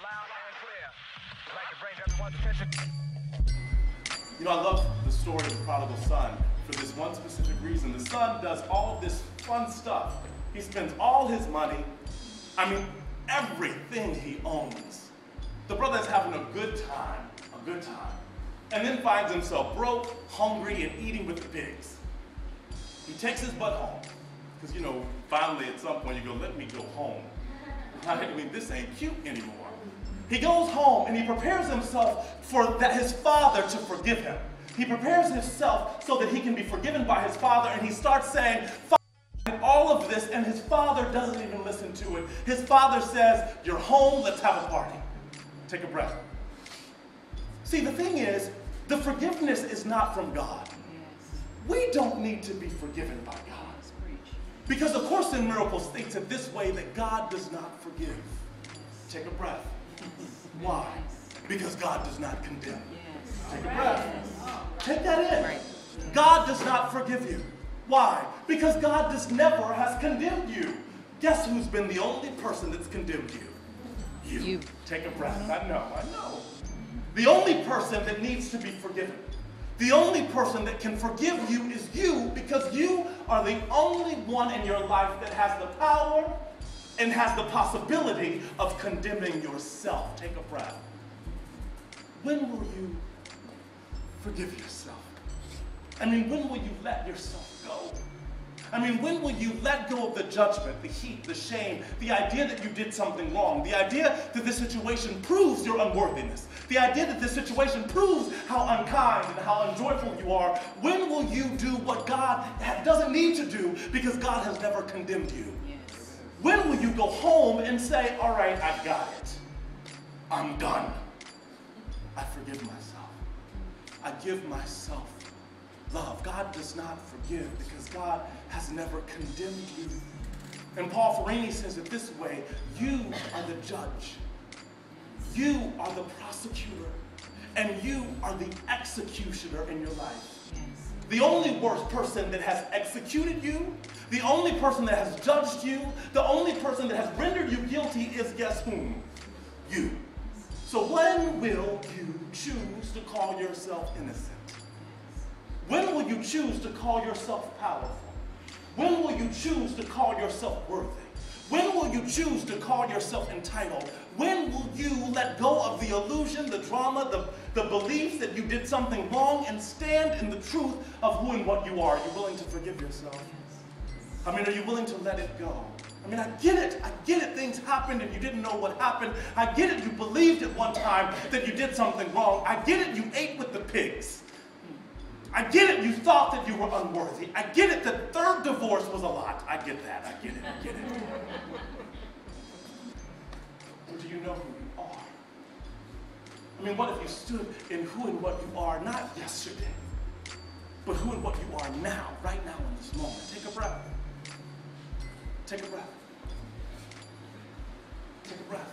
loud and clear. I'd like to bring everyone's attention. You know, I love the story of the prodigal son for this one specific reason. The son does all of this fun stuff. He spends all his money, everything he owns. The brother is having a good time, and then finds himself broke, hungry, and eating with the pigs. He takes his butt home, because, finally at some point you go, let me go home. This ain't cute anymore. He goes home and he prepares himself for his father to forgive him. He prepares himself so that he can be forgiven by his father, and he starts saying, all of this, and his father doesn't even listen to it. His father says, you're home, let's have a party. Take a breath. See, the thing is, the forgiveness is not from God. We don't need to be forgiven by God. Because the Course in Miracles states it this way, that God does not forgive. Take a breath. Why? Because God does not condemn. Take a breath. Take that in. God does not forgive you. Why? Because God never has condemned you. Guess who's been the only person that's condemned you? You. Take a breath. I know. The only person that needs to be forgiven, the only person that can forgive you is you, because you are the only one in your life that has the power and has the possibility of condemning yourself. Take a breath. When will you forgive yourself? When will you let yourself go? When will you let go of the judgment, the heat, the shame, the idea that you did something wrong, the idea that this situation proves your unworthiness, the idea that this situation proves how unkind and how unjoyful you are? When will you do what God doesn't need to do because God has never condemned you? Yes. When will you go home and say, all right, I got it. I'm done. I forgive myself. I give myself love. God does not forgive because God has never condemned you. And Paul Ferrini says it this way, you are the judge. You are the prosecutor. And you are the executioner in your life. Yes. The only worst person that has executed you, the only person that has judged you, the only person that has rendered you guilty is guess whom? You. So when will you choose to call yourself innocent? When will you choose to call yourself powerful? When will you choose to call yourself worthy? When will you choose to call yourself entitled? When will you let go of the illusion, the drama, the beliefs that you did something wrong and stand in the truth of who and what you are? Are you willing to forgive yourself? Are you willing to let it go? I get it, things happened and you didn't know what happened. I get it, you believed at one time that you did something wrong. I get it, you ate with the pigs. I get it, you thought that you were unworthy. I get it, the third divorce was a lot. I get that, I get it. But do you know who you are? What if you stood in who and what you are, not yesterday, but who and what you are now, right now in this moment? Take a breath. Take a breath. Take a breath.